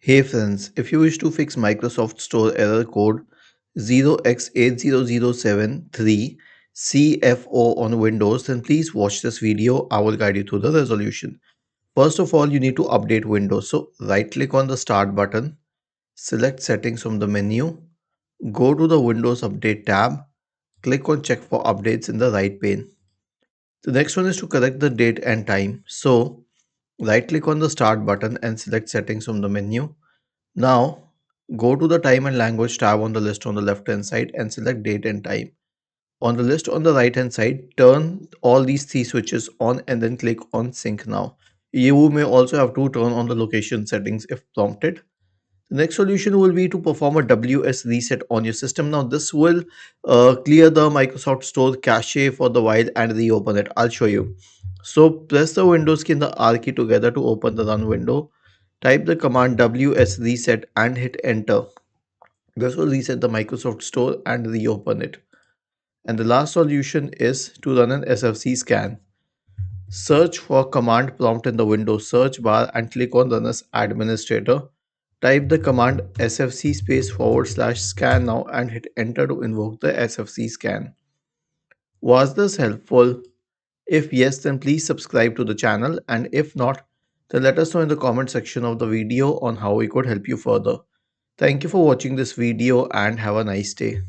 Hey friends, if you wish to fix Microsoft Store error code 0x80073cf0 on Windows, then please watch this video. I will guide you through the resolution. First of all, you need to update Windows. So right click on the start button, select settings from the menu, go to the Windows Update tab, click on check for updates in the right pane. The next one is to correct the date and time. So right click on the start button and select settings from the menu. Now, go to the time and language tab on the list on the left hand side and select date and time. On the list on the right hand side, turn all these three switches on and then click on sync now. You may also have to turn on the location settings if prompted. The next solution will be to perform a WS reset on your system. Now, this will clear the Microsoft Store cache for the while and reopen it. I'll show you. So, press the Windows key and the R key together to open the run window. Type the command WS reset and hit enter. This will reset the Microsoft Store and reopen it. And the last solution is to run an SFC scan. Search for command prompt in the Windows search bar and click on run as administrator. Type the command sfc /scan now and hit enter to invoke the SFC scan. Was this helpful? If yes, then please subscribe to the channel, and if not, then let us know in the comment section of the video on how we could help you further. Thank you for watching this video and have a nice day.